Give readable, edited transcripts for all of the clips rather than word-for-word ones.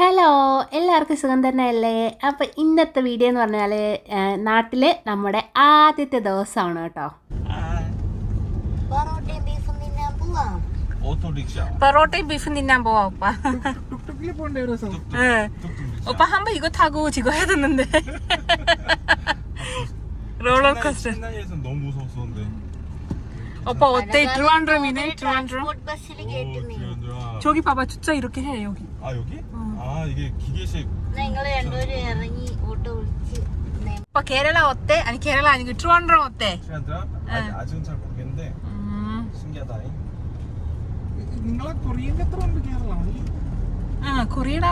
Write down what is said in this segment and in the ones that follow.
Hello, എല്ലാവർക്കും സുഖം തന്നെയല്ലേ? അപ്പോൾ ഇന്നത്തെ വീഡിയോ എന്ന് പറഞ്ഞാൽ നാട്ടിലെ നമ്മുടെ ആദ്യത്തെ ദിവസമാണ് കേട്ടോ. പൊറോട്ടയും ബീഫും തിന്നാൻ പോവാ ഉപ്പ. 오빠 한번 이거 타고 지금 해야 되는데. 롤러코스터. 신나이에선 너무 무서웠었는데. 오빠 어때? 드루안드럼이네. 드루안드럼. 저기 봐봐, 주차 이렇게 해 여기. 아 여기? 아 이게 기계식. 오빠 케랄라 어때? 아니 케랄라 아니고 드루안드럼 어때? 트렌드라? 아직은 잘 모르겠는데. 신기하다잉. നിങ്ങളെ കൊറിയന്റെ എത്ര ഉണ്ട് കേരള? കൊറിയയുടെ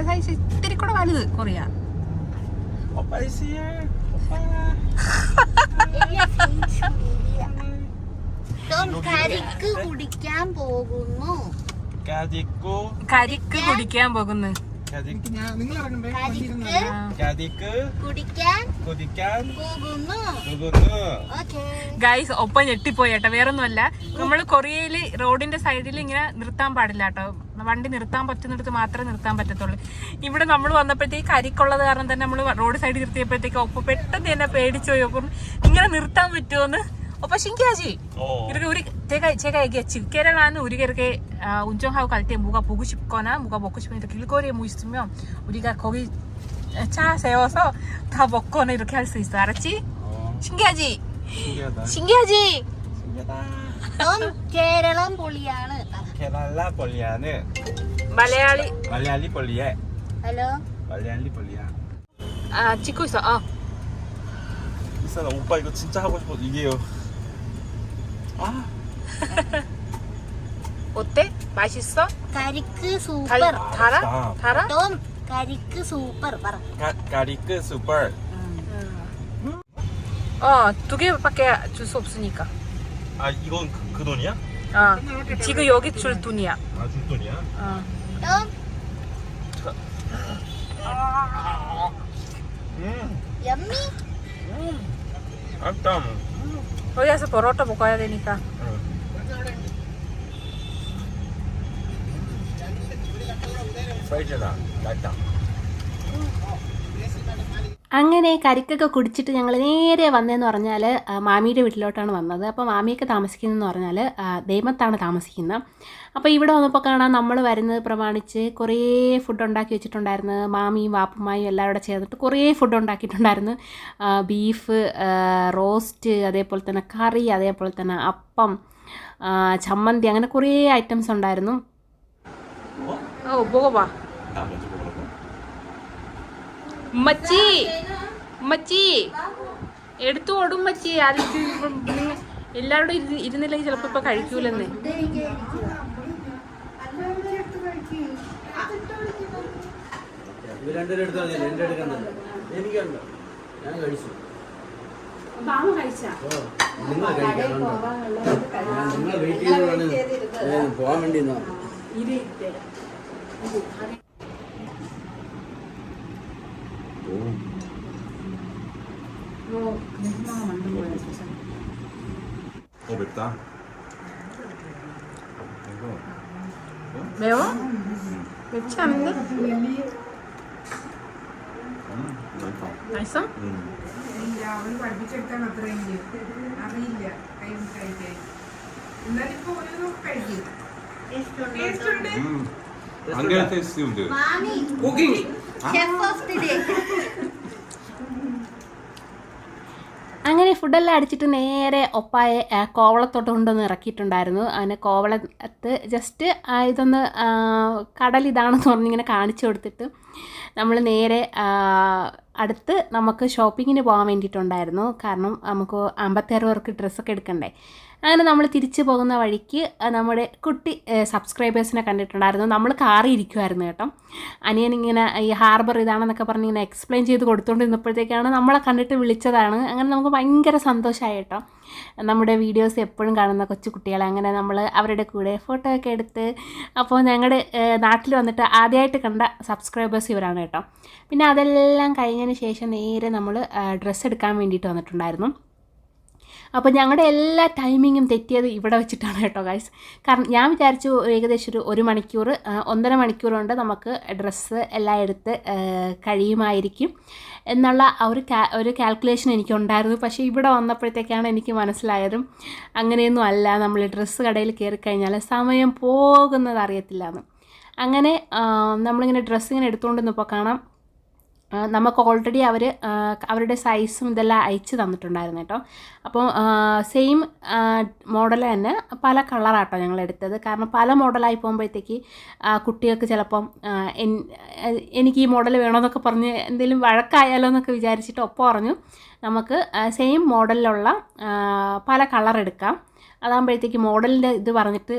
സൈസ് ഇത്തിരി കൂടെ വലുത് കൊറിയ. 오빠 이시야. 오빠. കരിക്ക് കുടിക്കാൻ പോകുന്നു. കരിക്ക് കുടിക്കാൻ പോകുന്നു. നിങ്ങൾ ഇറങ്ങണ്ടേ? കുടിക്കാൻ പോകുന്നു. ഗൈസ് ഒപ്പം ഞെട്ടിപ്പോയി കേട്ടോ. വേറൊന്നുമല്ല, നമ്മൾ കൊറിയയില് റോഡിന്റെ സൈഡിൽ ഇങ്ങനെ നിർത്താൻ പാടില്ല കേട്ടോ. വണ്ടി നിർത്താൻ പറ്റുന്നിടത്ത് മാത്രമേ നിർത്താൻ പറ്റത്തുള്ളൂ. ഇവിടെ നമ്മൾ വന്നപ്പോഴത്തേക്ക് കരിക്കുള്ളത് കാരണം തന്നെ നമ്മൾ റോഡ് സൈഡിൽ നിർത്തിയപ്പോഴത്തേക്ക് ഒപ്പം പെട്ടെന്ന് തന്നെ പേടിച്ചു പോയി. ഒപ്പം 이ങ്ങനെ നിർത്താൻ പറ്റുമോന്ന് 오빠 신기하지? 이렇게 우리 제가 얘기했지. 케랄라는 우리가 이렇게 운전하고 갈 때 뭐가 보고 싶거나 뭐가 먹고 싶으면 이렇게 길거리에 뭐 있으면 우리가 거기 차 세워서 다 먹거나 이렇게 할 수 있어. 알았지? 신기하지? 신기하다. 신기하지? 신기하다. 넌 കേരളം പൊളിയാണ്. 케랄라 볼리아는 말레알리 볼리에. ഹലോ, 말레알리 볼리아. 찍고 있어. 이사나 오빠 이거 진짜 하고 싶어. 이게요. 아. 어때? 맛있어? കരിക്ക് സൂപ്പർ. 달아? 달아? 넌 കരിക്ക് സൂപ്പർ പറ. 가리크 슈퍼. 두 개밖에 줄 수 없으니까. 아 이건 그 돈이야? 지금 여기 줄 돈이야. 아 줄 돈이야? 넌 യമ്മി. 아땀. 거기 가서 버로타 먹어야 되니까. 사이즈나 맛있다. അങ്ങനെ കരിക്കൊക്കെ കുടിച്ചിട്ട് ഞങ്ങൾ നേരെ വന്നതെന്ന് പറഞ്ഞാൽ മാമിയുടെ വീട്ടിലോട്ടാണ് വന്നത്. അപ്പോൾ മാമിയൊക്കെ താമസിക്കുന്നതെന്ന് പറഞ്ഞാൽ ദൈമത്താണ് താമസിക്കുന്നത്. അപ്പോൾ ഇവിടെ വന്നപ്പോൾ കാണാൻ നമ്മൾ വരുന്നത് പ്രമാണിച്ച് കുറേ ഫുഡ് ഉണ്ടാക്കി വെച്ചിട്ടുണ്ടായിരുന്നു. മാമിയും വാപ്പുമായും എല്ലാവരും കൂടെ ചേർന്നിട്ട് കുറേ ഫുഡ് ഉണ്ടാക്കിയിട്ടുണ്ടായിരുന്നു. ബീഫ്, റോസ്റ്റ്, അതേപോലെ തന്നെ കറി, അതേപോലെ തന്നെ അപ്പം, ചമ്മന്തി, അങ്ങനെ കുറേ ഐറ്റംസ് ഉണ്ടായിരുന്നു. 먹어봐. 나 먼저 먹으라고? ഉമ്മച്ചി എടുത്തു ഓടും മച്ചി. എല്ലാവരും ഇരുന്നില്ലെങ്കിൽ ചിലപ്പോ ഇപ്പൊ കഴിക്കൂലെന്ന്. പോവാൻ വേണ്ടി 맵다. 이거. 매워? 맵지 않은데? 맛있다. 맛있어? അവൻ പഠിപ്പിച്ചെടുക്കാൻ അത്ര അറിയില്ല കഴിക്കാൻ. എന്നാലും ഇപ്പൊ ഒരു കഴിക്കും. 안개를 테스트인데. മാമി cooking chef of the day. അങ്ങനെ ഫുഡെല്ലാം അടിച്ചിട്ട് നേരെ ഒപ്പായെ കോവളത്തോട്ട് കൊണ്ടൊന്ന് ഇറക്കിയിട്ടുണ്ടായിരുന്നു. അങ്ങനെ കോവളത്ത് ജസ്റ്റ് ഇതൊന്ന് കടലിതാണെന്ന് പറഞ്ഞിങ്ങനെ കാണിച്ചു കൊടുത്തിട്ട് നമ്മൾ നേരെ അടുത്ത് നമുക്ക് ഷോപ്പിങ്ങിന് പോകാൻ വേണ്ടിയിട്ടുണ്ടായിരുന്നു. കാരണം നമുക്ക് 56 പേർക്ക് ഡ്രസ്സൊക്കെ എടുക്കണ്ടേ. അങ്ങനെ നമ്മൾ തിരിച്ചു പോകുന്ന വഴിക്ക് നമ്മുടെ കുട്ടി സബ്സ്ക്രൈബേഴ്സിനെ കണ്ടിട്ടുണ്ടായിരുന്നു. നമ്മൾ കാറിൽ ഇരിക്കുമായിരുന്നു കേട്ടോ. അനിയനിങ്ങനെ ഈ ഹാർബർ ഇതാണെന്നൊക്കെ പറഞ്ഞ് ഇങ്ങനെ എക്സ്പ്ലെയിൻ ചെയ്ത് കൊടുത്തുകൊണ്ടിരുന്നപ്പോഴത്തേക്കാണ് നമ്മളെ കണ്ടിട്ട് വിളിച്ചതാണ്. അങ്ങനെ നമുക്ക് ഭയങ്കര സന്തോഷമായി കേട്ടോ. നമ്മുടെ വീഡിയോസ് എപ്പോഴും കാണുന്ന കൊച്ചു കുട്ടികളെ അങ്ങനെ നമ്മൾ അവരുടെ കൂടെ ഫോട്ടോ ഒക്കെ എടുത്ത്. അപ്പോൾ ഞങ്ങളുടെ നാട്ടിൽ വന്നിട്ട് ആദ്യമായിട്ട് കണ്ട സബ്സ്ക്രൈബേഴ്സ് ഇവരാണ് കേട്ടോ. പിന്നെ അതെല്ലാം കഴിഞ്ഞതിന് ശേഷം നേരെ നമ്മൾ ഡ്രസ്സ് എടുക്കാൻ വേണ്ടിയിട്ട് വന്നിട്ടുണ്ടായിരുന്നു. അപ്പോൾ ഞങ്ങളുടെ എല്ലാ ടൈമിങ്ങും തെറ്റിയത് ഇവിടെ വെച്ചിട്ടാണ് കേട്ടോ ഗൈസ്. കാരണം ഞാൻ വിചാരിച്ചു ഏകദേശം ഒരു മണിക്കൂർ 1.5 മണിക്കൂർ കൊണ്ട് നമുക്ക് ഡ്രസ്സ് എല്ലാം എടുത്ത് കഴിയുമായിരിക്കും എന്നുള്ള ഒരു കാൽക്കുലേഷൻ എനിക്കുണ്ടായിരുന്നു. പക്ഷേ ഇവിടെ വന്നപ്പോഴത്തേക്കാണ് എനിക്ക് മനസ്സിലായതും അങ്ങനെയൊന്നും അല്ല. നമ്മൾ ഡ്രസ്സ് കടയിൽ കയറി കഴിഞ്ഞാൽ സമയം പോകുന്നത് അറിയത്തില്ലാന്ന്. അങ്ങനെ നമ്മളിങ്ങനെ ഡ്രസ്സ് ഇങ്ങനെ എടുത്തുകൊണ്ടിരുന്നപ്പോൾ കാണാം നമുക്ക് ഓൾറെഡി അവരുടെ സൈസും ഇതെല്ലാം അയച്ച് തന്നിട്ടുണ്ടായിരുന്നു കേട്ടോ. അപ്പോൾ സെയിം മോഡൽ തന്നെ പല കളറാട്ടോ ഞങ്ങൾ എടുത്തത്. കാരണം പല മോഡലായി പോകുമ്പോഴത്തേക്ക് കുട്ടികൾക്ക് ചിലപ്പം എനിക്ക് ഈ മോഡൽ വേണമെന്നൊക്കെ പറഞ്ഞ് എന്തെങ്കിലും വഴക്കായാലോ എന്നൊക്കെ വിചാരിച്ചിട്ട് ഒപ്പം പറഞ്ഞു നമുക്ക് സെയിം മോഡലിലുള്ള പല കളർ എടുക്കാം. അതാകുമ്പോഴത്തേക്ക് മോഡലിൻ്റെ ഇത് പറഞ്ഞിട്ട്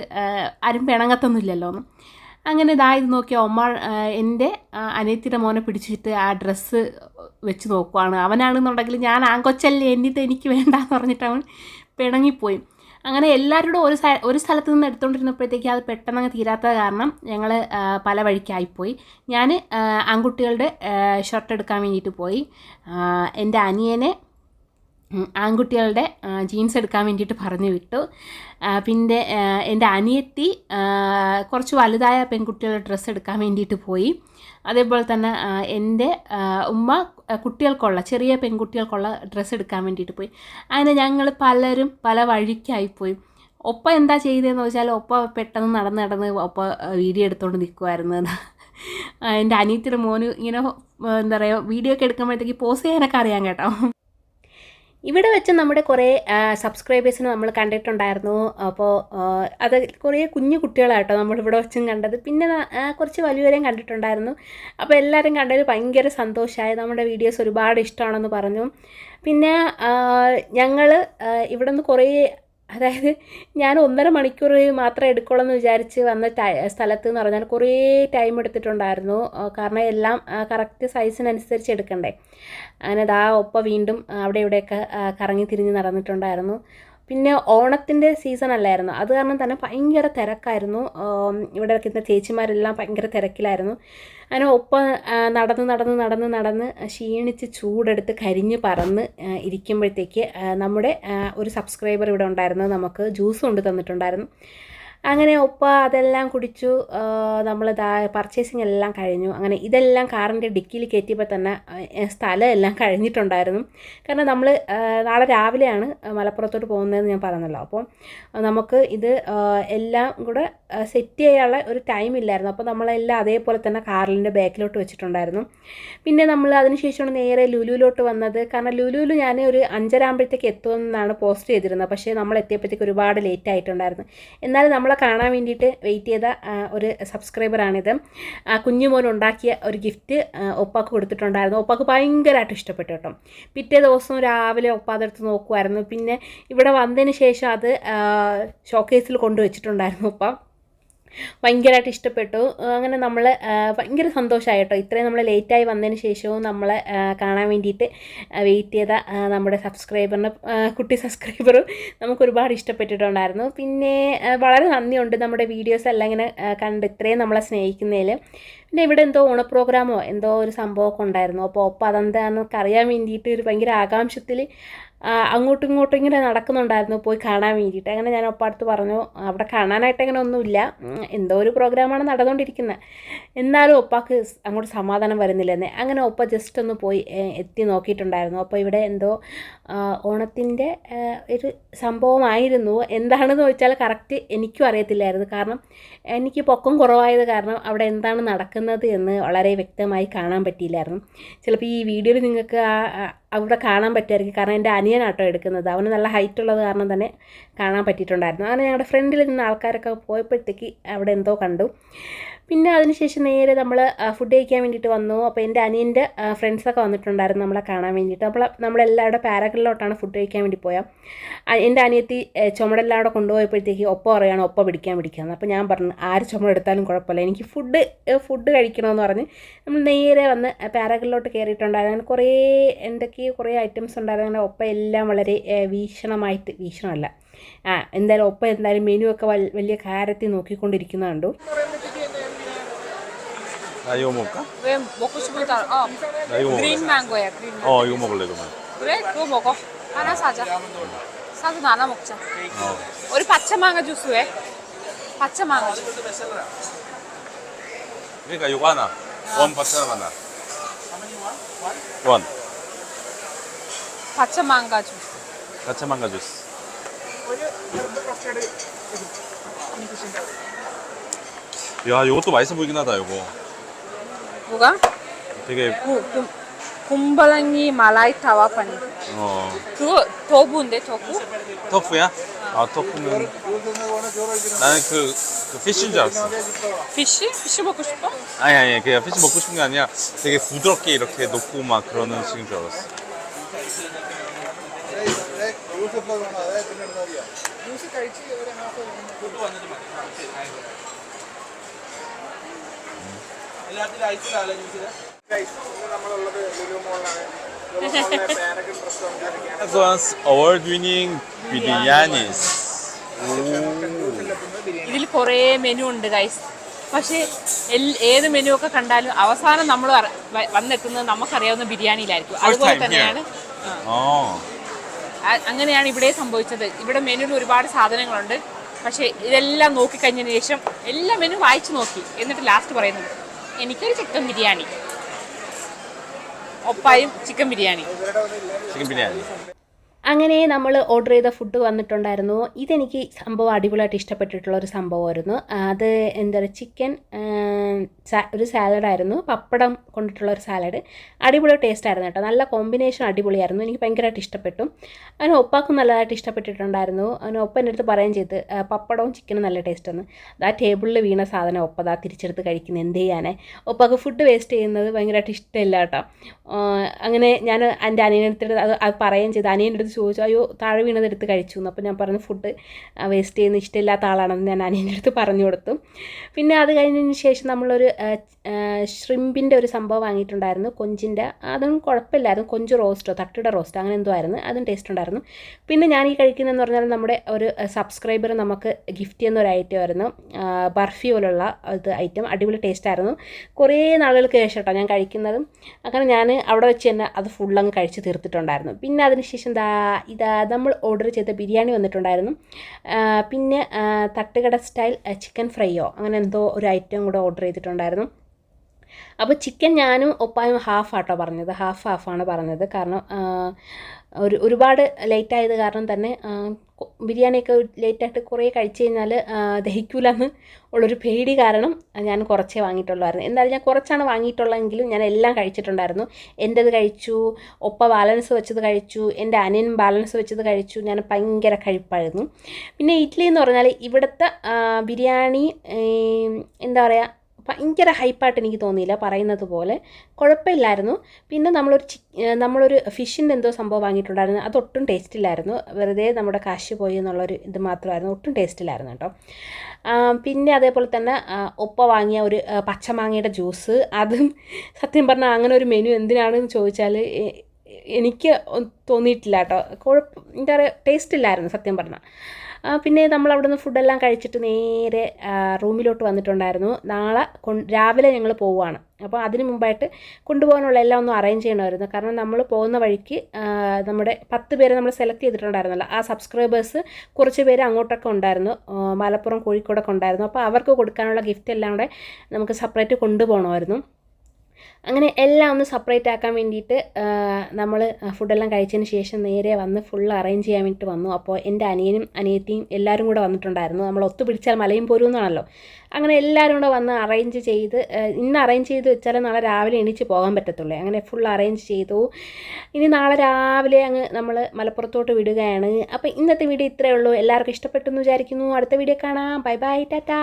ആരും പിണങ്ങത്തൊന്നുമില്ലല്ലോ എന്ന്. അങ്ങനെ ഇത് നോക്കിയ ഒമ്മ എൻ്റെ അനിയത്തിയുടെ മോനെ പിടിച്ചിട്ട് ആ ഡ്രസ്സ് വെച്ച് നോക്കുവാണ്. അവനാണെന്നുണ്ടെങ്കിൽ ഞാൻ ആങ്കൊച്ചല്ലേ എന്നിട്ട് എനിക്ക് വേണ്ടാന്ന് പറഞ്ഞിട്ട് അവൻ പിണങ്ങിപ്പോയി. അങ്ങനെ എല്ലാവരോടും ഒരു സ്ഥലത്ത് നിന്ന് എടുത്തുകൊണ്ടിരുന്നപ്പോഴത്തേക്ക് അത് പെട്ടെന്ന് തീരാത്തത് കാരണം ഞങ്ങൾ പല വഴിക്കായിപ്പോയി. ഞാൻ ആൺകുട്ടികളുടെ ഷർട്ട് എടുക്കാൻ വേണ്ടിയിട്ട് പോയി. എൻ്റെ അനിയനെ ആൺകുട്ടികളുടെ ജീൻസ് എടുക്കാൻ വേണ്ടിയിട്ട് പറഞ്ഞു വിട്ടു. പിന്നെ എൻ്റെ അനിയത്തി കുറച്ച് വലുതായ പെൺകുട്ടികളുടെ ഡ്രസ്സ് എടുക്കാൻ വേണ്ടിയിട്ട് പോയി. അതേപോലെ തന്നെ എൻ്റെ ഉമ്മ കുട്ടികൾക്കുള്ള ചെറിയ പെൺകുട്ടികൾക്കുള്ള ഡ്രസ്സ് എടുക്കാൻ വേണ്ടിയിട്ട് പോയി. അങ്ങനെ ഞങ്ങൾ പലരും പല വഴിക്കായിപ്പോയി. ഒപ്പ എന്താ ചെയ്തതെന്ന് വെച്ചാൽ ഒപ്പ പെട്ടെന്ന് നടന്ന് ഒപ്പ വീഡിയോ എടുത്തുകൊണ്ട് നിൽക്കുമായിരുന്നു. എൻ്റെ അനിയത്തിയുടെ മോന് ഇങ്ങനെ എന്താ പറയുക വീഡിയോ ഒക്കെ എടുക്കുമ്പോഴത്തേക്ക് പോസ് ചെയ്യാനൊക്കെ അറിയാം കേട്ടോ. ഇവിടെ വെച്ച് നമ്മുടെ കുറേ സബ്സ്ക്രൈബേഴ്സിനെ നമ്മൾ കണ്ടിട്ടുണ്ടായിരുന്നു. അപ്പോൾ അത് കുറേ കുഞ്ഞു കുട്ടികളാട്ടോ നമ്മളിവിടെ വെച്ചും കണ്ടത്. പിന്നെ കുറച്ച് വലിയവരെയും കണ്ടിട്ടുണ്ടായിരുന്നു. അപ്പോൾ എല്ലാവരും കണ്ടതിൽ ഭയങ്കര സന്തോഷമായി. നമ്മുടെ വീഡിയോസ് ഒരുപാട് ഇഷ്ടമാണെന്ന് പറഞ്ഞു. പിന്നെ ഞങ്ങൾ ഇവിടെ നിന്ന് കുറേ അതായത് ഞാൻ 1.5 മണിക്കൂർ മാത്രമേ എടുക്കുള്ളൂ എന്ന് വിചാരിച്ച് വന്ന സ്ഥലത്ത് എന്ന് പറഞ്ഞാൽ കുറേ ടൈം എടുത്തിട്ടുണ്ടായിരുന്നു. കാരണം എല്ലാം കറക്റ്റ് സൈസിനനുസരിച്ച് എടുക്കണ്ടേ. അങ്ങനെ ഒപ്പം വീണ്ടും അവിടെ ഇവിടെയൊക്കെ കറങ്ങി തിരിഞ്ഞ് നടന്നിട്ടുണ്ടായിരുന്നു. പിന്നെ ഓണത്തിൻ്റെ സീസൺ അല്ലായിരുന്നു, അത് കാരണം തന്നെ ഭയങ്കര തിരക്കായിരുന്നു. ഇവിടെ ഇരിക്കുന്ന ചേച്ചിമാരെല്ലാം ഭയങ്കര തിരക്കിലായിരുന്നു. അങ്ങനെ ഒപ്പം നടന്ന് ക്ഷീണിച്ച് ചൂടെടുത്ത് കരിഞ്ഞ് പറന്ന് ഇരിക്കുമ്പോഴത്തേക്ക് നമ്മുടെ ഒരു സബ്സ്ക്രൈബർ ഇവിടെ ഉണ്ടായിരുന്നു, നമുക്ക് ജ്യൂസ് കൊണ്ട് തന്നിട്ടുണ്ടായിരുന്നു. അങ്ങനെ ഒപ്പം അതെല്ലാം കുടിച്ചു. നമ്മൾ പർച്ചേസിങ് എല്ലാം കഴിഞ്ഞു. അങ്ങനെ ഇതെല്ലാം കാറിൻ്റെ ഡിക്കിയിൽ കയറ്റിയപ്പോൾ തന്നെ സ്ഥലം എല്ലാം കഴിഞ്ഞിട്ടുണ്ടായിരുന്നു. കാരണം നമ്മൾ നാളെ രാവിലെയാണ് മലപ്പുറത്തോട്ട് പോകുന്നതെന്ന് ഞാൻ പറഞ്ഞല്ലോ. അപ്പോൾ നമുക്ക് ഇത് എല്ലാം കൂടെ സെറ്റ് ചെയ്യാനുള്ള ഒരു ടൈം ഇല്ലായിരുന്നു. അപ്പോൾ നമ്മളെല്ലാം അതേപോലെ തന്നെ കാറിൻ്റെ ബാക്കിലോട്ട് വെച്ചിട്ടുണ്ടായിരുന്നു. പിന്നെ നമ്മൾ അതിനുശേഷമാണ് നേരെ ലുലുവിലോട്ട് വന്നത്. കാരണം ലുലുവിൽ ഞാൻ ഒരു 5:30 ആകുമ്പോഴത്തേക്ക് എത്തുമെന്നാണ് പോസ്റ്റ് ചെയ്തിരുന്നത്. പക്ഷേ നമ്മൾ എത്തിയപ്പോഴത്തേക്ക് ഒരുപാട് ലേറ്റ് ആയിട്ടുണ്ടായിരുന്നു. എന്നാലും നമ്മളെ കാണാൻ വേണ്ടിയിട്ട് വെയിറ്റ് ചെയ്ത ഒരു സബ്സ്ക്രൈബറാണിത്. കുഞ്ഞുമോൻ ഉണ്ടാക്കിയ ഒരു ഗിഫ്റ്റ് ഒപ്പാക്ക് കൊടുത്തിട്ടുണ്ടായിരുന്നു. ഒപ്പാക്ക് ഭയങ്കരമായിട്ട് ഇഷ്ടപ്പെട്ടു കേട്ടോ. പിറ്റേ ദിവസം രാവിലെ ഒപ്പ അതെടുത്ത് നോക്കുമായിരുന്നു. പിന്നെ ഇവിടെ വന്നതിന് ശേഷം അത് ഷോക്കേസിൽ കൊണ്ടുവച്ചിട്ടുണ്ടായിരുന്നു. ഒപ്പ ഭയങ്കരമായിട്ട് ഇഷ്ടപ്പെട്ടു. അങ്ങനെ നമ്മൾ ഭയങ്കര സന്തോഷമായി കേട്ടോ. ഇത്രയും നമ്മൾ ലേറ്റായി വന്നതിന് ശേഷവും നമ്മളെ കാണാൻ വേണ്ടിയിട്ട് വെയിറ്റ് ചെയ്ത നമ്മുടെ കുട്ടി സബ്സ്ക്രൈബറും നമുക്ക് ഒരുപാട് ഇഷ്ടപ്പെട്ടിട്ടുണ്ടായിരുന്നു. പിന്നെ വളരെ നന്ദിയുണ്ട് നമ്മുടെ വീഡിയോസ് എല്ലാം ഇങ്ങനെ കണ്ട് ഇത്രയും നമ്മളെ സ്നേഹിക്കുന്നതിൽ. പിന്നെ ഇവിടെ എന്തോ ഓണ പ്രോഗ്രാമോ എന്തോ ഒരു സംഭവമൊക്കെ ഉണ്ടായിരുന്നു. അപ്പോൾ ഒപ്പം അതെന്താണെന്നൊക്കെ അറിയാൻ വേണ്ടിയിട്ട് ഒരു ഭയങ്കര ആകാംക്ഷത്തിൽ അങ്ങോട്ടും ഇങ്ങോട്ടും ഇങ്ങനെ നടക്കുന്നുണ്ടായിരുന്നു പോയി കാണാൻ വേണ്ടിയിട്ട്. അങ്ങനെ ഞാൻ ഒപ്പം അടുത്ത് പറഞ്ഞു അവിടെ കാണാനായിട്ട് അങ്ങനെ ഒന്നുമില്ല, എന്തോ ഒരു പ്രോഗ്രാമാണ് നടന്നുകൊണ്ടിരിക്കുന്നത്, എന്നാലും ഒപ്പാക്ക് അങ്ങോട്ട് സമാധാനം വരുന്നില്ലെന്നേ. അങ്ങനെ ഒപ്പ ജസ്റ്റ് ഒന്ന് പോയി എത്തി നോക്കിയിട്ടുണ്ടായിരുന്നു. അപ്പോൾ ഇവിടെ എന്തോ ഓണത്തിൻ്റെ ഒരു സംഭവമായിരുന്നു. എന്താണെന്ന് ചോദിച്ചാൽ കറക്റ്റ് എനിക്കും അറിയത്തില്ലായിരുന്നു. കാരണം എനിക്ക് പൊക്കം കുറവായത് കാരണം അവിടെ എന്താണ് നടക്കുന്നത് എന്ന് വളരെ വ്യക്തമായി കാണാൻ പറ്റിയില്ലായിരുന്നു. ചിലപ്പോൾ ഈ വീഡിയോയിൽ നിങ്ങൾക്ക് അവിടെ കാണാൻ പറ്റുമായിരിക്കും. കാരണം എൻ്റെ അനിയനാട്ടോ എടുക്കുന്നത്, അവന് നല്ല ഹൈറ്റ് ഉള്ളത് കാരണം തന്നെ കാണാൻ പറ്റിയിട്ടുണ്ടായിരുന്നു. അങ്ങനെ ഞങ്ങളുടെ ഫ്രണ്ടിൽ നിന്ന് ആൾക്കാരൊക്കെ പോയപ്പോഴത്തേക്ക് അവിടെ എന്തോ കണ്ടു. പിന്നെ അതിനുശേഷം നേരെ നമ്മൾ ഫുഡ് കഴിക്കാൻ വേണ്ടിയിട്ട് വന്നു. അപ്പോൾ എൻ്റെ അനിയൻ്റെ ഫ്രണ്ട്സൊക്കെ വന്നിട്ടുണ്ടായിരുന്നു നമ്മളെ കാണാൻ വേണ്ടിയിട്ട്. അപ്പോൾ നമ്മളെല്ലാവരുടെ പാരഗണിലോട്ടാണ് ഫുഡ് കഴിക്കാൻ വേണ്ടി പോയാൽ എൻ്റെ അനിയത്തി ചുമടെല്ലാം അവിടെ കൊണ്ടുപോയപ്പോഴത്തേക്ക് ഒപ്പം പറയുകയാണ് ഒപ്പം പിടിക്കാമെന്ന്. അപ്പോൾ ഞാൻ പറഞ്ഞു ആര് ചുമടെടുത്താലും കുഴപ്പമില്ല, എനിക്ക് ഫുഡ് കഴിക്കണമെന്ന് പറഞ്ഞ് നമ്മൾ നേരെ വന്ന് പാരഗണിലോട്ട് കയറിയിട്ടുണ്ടായിരുന്നു. അങ്ങനെ കുറേ ഐറ്റംസ് ഉണ്ടായിരുന്നു. അങ്ങനെ ഒപ്പം എല്ലാം വളരെ വീക്ഷണമല്ല എന്തായാലും ഒപ്പം എന്തായാലും മെനു ഒക്കെ വലിയ കാര്യത്തിൽ നോക്കിക്കൊണ്ടിരിക്കുന്ന കണ്ടു. 나 이거 먹을까? 왜 먹고 싶은 거 나 이거 먹을래. 그린 망고야. 그린 망고. 이거 먹을래 그러면. 그래? 그거 먹어. 하나 사자. 사서 나눠 먹자. 우리 파차망가 주스 왜? 파차망가 주스. 그러니까 요거 하나. 원 바타나 하나. 원. 파차망가 주스. 가차망가 주스. 야, 요것도 맛있어 보이긴 하다, 요거. 뭐가? 되게, 곰바랑니 말라이 타와 파니. 그거 더부인데 더부? 터프야? 아, 터프는. 나는 그 피쉬인 줄 알았어. 피쉬? 피쉬 먹고 싶어? 아니, 그냥 피쉬 먹고 싶은 게 아니라 되게 부드럽게 이렇게 놓고 막 그러는 식인 줄 알았어. Amazon's award-winning biryanis. ഇതിൽ കുറേ മെനു ഉണ്ട് ഗൈസ്. പക്ഷേ ഏത് മെനു ഒക്കെ കണ്ടാലും അവസാനം നമ്മൾ വന്നെത്തുന്നത് നമുക്കറിയാവുന്ന ബിരിയാണിയിലായിരിക്കും. അതുപോലെ തന്നെയാണ് അങ്ങനെയാണ് ഇവിടെ സംഭവിച്ചത്. ഇവിടെ മെനുവിൽ ഒരുപാട് സാധനങ്ങളുണ്ട്. പക്ഷേ ഇതെല്ലാം നോക്കിക്കഴിഞ്ഞതിന് ശേഷം എല്ലാ മെനു വായിച്ചു നോക്കി. എന്നിട്ട് ലാസ്റ്റ് പറയുന്നത് എനിക്കൊരു ചിക്കൻ ബിരിയാണി, ഒപ്പായും ചിക്കൻ ബിരിയാണി. ചിക്കൻ ബിരിയാണി. അങ്ങനെ നമ്മൾ ഓർഡർ ചെയ്ത ഫുഡ് വന്നിട്ടുണ്ടായിരുന്നു. ഇതെനിക്ക് സംഭവം അടിപൊളിയായിട്ട് ഇഷ്ടപ്പെട്ടിട്ടുള്ള ഒരു സംഭവമായിരുന്നു. അത് എന്താ പറയുക, ചിക്കൻ ഒരു സാലഡായിരുന്നു, പപ്പടം കൊണ്ടിട്ടുള്ള ഒരു സാലഡ്. അടിപൊളി ടേസ്റ്റ് ആയിരുന്നു കേട്ടോ. നല്ല കോമ്പിനേഷൻ അടിപൊളിയായിരുന്നു. എനിക്ക് ഭയങ്കരമായിട്ട് ഇഷ്ടപ്പെട്ടു. അതിന് ഒപ്പാക്കും നല്ലതായിട്ട് ഇഷ്ടപ്പെട്ടിട്ടുണ്ടായിരുന്നു. അതിന് ഒപ്പ എൻ്റെ അടുത്ത് പറയുകയും ചെയ്ത് പപ്പടവും ചിക്കനും നല്ല ടേസ്റ്റെന്ന്. ആ ടേബിളിൽ വീണ സാധനം ഒപ്പതാ തിരിച്ചെടുത്ത് കഴിക്കുന്നത്. എന്ത് ചെയ്യാനേ, ഒപ്പാക്ക് ഫുഡ് വേസ്റ്റ് ചെയ്യുന്നത് ഭയങ്കരമായിട്ട് ഇഷ്ടമില്ല കേട്ടോ. അങ്ങനെ ഞാൻ എൻ്റെ അനിയനടുത്ത് അത് പറയുകയും ചെയ്തു. അനിയൻ്റെ അടുത്ത് ചോദിച്ചു, അയ്യോ താഴെ വീണതെടുത്ത് കഴിച്ചു എന്ന്. അപ്പോൾ ഞാൻ പറഞ്ഞു ഫുഡ് വേസ്റ്റ് ചെയ്യുന്ന ഇഷ്ടമില്ലാത്ത ആളാണെന്ന് ഞാൻ അനിയൻ്റെ അടുത്ത് പറഞ്ഞു കൊടുത്തു. പിന്നെ അത് കഴിഞ്ഞതിന് ശേഷം നമ്മളൊരു ഷ്രിമ്പിൻ്റെ ഒരു സംഭവം വാങ്ങിയിട്ടുണ്ടായിരുന്നു, കൊഞ്ചിൻ്റെ. അതും കുഴപ്പമില്ലായിരുന്നു. കൊഞ്ച് റോസ്റ്റോ തട്ടിയുടെ റോസ്റ്റോ അങ്ങനെ എന്തോ ആയിരുന്നു. അതും ടേസ്റ്റ് ഉണ്ടായിരുന്നു. പിന്നെ ഞാൻ ഈ കഴിക്കുന്നതെന്ന് പറഞ്ഞാൽ നമ്മുടെ ഒരു സബ്സ്ക്രൈബർ നമുക്ക് ഗിഫ്റ്റ് ചെയ്യുന്ന ഒരു ഐറ്റം ആയിരുന്നു, ബർഫി പോലുള്ള ഇത് ഐറ്റം. അടിപൊളി ടേസ്റ്റ് ആയിരുന്നു. കുറേ നാളുകൾക്ക് ശേഷം കേട്ടോ ഞാൻ കഴിക്കുന്നതും. അങ്ങനെ ഞാൻ അവിടെ വെച്ച് തന്നെ അത് ഫുള്ളങ്ങ് കഴിച്ച് തീർത്തിട്ടുണ്ടായിരുന്നു. പിന്നെ അതിനുശേഷം ഇതാ നമ്മൾ ഓർഡർ ചെയ്ത ബിരിയാണി വന്നിട്ടുണ്ടായിരുന്നു. പിന്നെ തട്ടുകട സ്റ്റൈൽ ചിക്കൻ ഫ്രൈയോ അങ്ങനെ എന്തോ ഒരു ഐറ്റം കൂടെ ഓർഡർ ചെയ്തിട്ടുണ്ടായിരുന്നു. അപ്പോൾ ചിക്കൻ ഞാനും ഒപ്പായും ഹാഫാട്ടോ പറഞ്ഞത്, ഹാഫാണ് പറഞ്ഞത്. കാരണം ഒരുപാട് ലേറ്റ് ആയത് കാരണം തന്നെ ബിരിയാണിയൊക്കെ ലേറ്റായിട്ട് കുറേ കഴിച്ച് കഴിഞ്ഞാൽ ദഹിക്കൂലെന്ന് ഉള്ളൊരു പേടി കാരണം ഞാൻ കുറച്ചേ വാങ്ങിയിട്ടുള്ളായിരുന്നു. എന്തായാലും ഞാൻ കുറച്ചാണ് വാങ്ങിയിട്ടുള്ളതെങ്കിലും ഞാൻ എല്ലാം കഴിച്ചിട്ടുണ്ടായിരുന്നു. എൻ്റെത് കഴിച്ചു, ഒപ്പ ബാലൻസ് വെച്ചത് കഴിച്ചു, എൻ്റെ അനിയൻ ബാലൻസ് വെച്ചത് കഴിച്ചു. ഞാൻ ഭയങ്കര കഴിപ്പായിരുന്നു. പിന്നെ ഇഡ്ഡലി എന്ന് പറഞ്ഞാൽ ഇവിടുത്തെ ബിരിയാണി എന്താ പറയുക, ഭയങ്കര ഹൈപ്പായിട്ട് എനിക്ക് തോന്നിയില്ല, പറയുന്നത് പോലെ കുഴപ്പമില്ലായിരുന്നു. പിന്നെ നമ്മളൊരു ഫിഷിൻ്റെ എന്തോ സംഭവം വാങ്ങിയിട്ടുണ്ടായിരുന്നു. അതൊട്ടും ടേസ്റ്റില്ലായിരുന്നു. വെറുതെ നമ്മുടെ കാശ് പോയി എന്നുള്ളൊരു ഇത് മാത്രമായിരുന്നു. ഒട്ടും ടേസ്റ്റില്ലായിരുന്നു കേട്ടോ. പിന്നെ അതേപോലെ തന്നെ ഒപ്പ വാങ്ങിയ ഒരു പച്ചമാങ്ങയുടെ ജ്യൂസ്, അതും സത്യം പറഞ്ഞാൽ അങ്ങനെ ഒരു മെനു എന്തിനാണെന്ന് ചോദിച്ചാൽ എനിക്ക് തോന്നിയിട്ടില്ല കേട്ടോ. എന്താ പറയുക, ടേസ്റ്റ് ഇല്ലായിരുന്നു സത്യം പറഞ്ഞാൽ. പിന്നെ നമ്മൾ അവിടെ നിന്ന് ഫുഡെല്ലാം കഴിച്ചിട്ട് നേരെ റൂമിലോട്ട് വന്നിട്ടുണ്ടായിരുന്നു. നാളെ രാവിലെ ഞങ്ങൾ പോവുകയാണ്. അപ്പോൾ അതിന് മുമ്പായിട്ട് കൊണ്ടുപോകാനുള്ള എല്ലാം ഒന്ന് അറേഞ്ച് ചെയ്യണമായിരുന്നു. കാരണം നമ്മൾ പോകുന്ന വഴിക്ക് നമ്മുടെ 10 പേരെ നമ്മൾ സെലക്ട് ചെയ്തിട്ടുണ്ടായിരുന്നല്ലോ. ആ സബ്സ്ക്രൈബേഴ്സ് കുറച്ച് പേര് അങ്ങോട്ടൊക്കെ ഉണ്ടായിരുന്നു, മലപ്പുറം കോഴിക്കോടൊക്കെ ഉണ്ടായിരുന്നു. അപ്പോൾ അവർക്ക് കൊടുക്കാനുള്ള ഗിഫ്റ്റ് എല്ലാം കൂടെ നമുക്ക് സെപ്പറേറ്റ് കൊണ്ടുപോകണമായിരുന്നു. അങ്ങനെ എല്ലാം ഒന്ന് സെപ്പറേറ്റ് ആക്കാൻ വേണ്ടിയിട്ട് നമ്മൾ ഫുഡെല്ലാം കഴിച്ചതിന് ശേഷം നേരെ വന്ന് ഫുൾ അറേഞ്ച് ചെയ്യാൻ വേണ്ടിയിട്ട് വന്നു. അപ്പോൾ എൻ്റെ അനിയനും അനിയത്തിയും എല്ലാവരും കൂടെ വന്നിട്ടുണ്ടായിരുന്നു. നമ്മൾ ഒത്തുപിടിച്ചാൽ മലയും പോരും എന്നാണല്ലോ. അങ്ങനെ എല്ലാവരും കൂടെ വന്ന് അറേഞ്ച് ചെയ്ത്, ഇന്ന് അറേഞ്ച് ചെയ്ത് വെച്ചാൽ നാളെ രാവിലെ എണീച്ച് പോകാൻ പറ്റത്തുള്ളൂ. അങ്ങനെ ഫുൾ അറേഞ്ച് ചെയ്തു. ഇനി നാളെ രാവിലെ അങ്ങ് നമ്മൾ മലപ്പുറത്തോട്ട് വിടുകയാണ്. അപ്പോൾ ഇന്നത്തെ വീഡിയോ ഇത്രയേ ഉള്ളൂ. എല്ലാവർക്കും ഇഷ്ടപ്പെട്ടു എന്ന് വിചാരിക്കുന്നു. അടുത്ത വീഡിയോ കാണാം. Bye bye, Tata.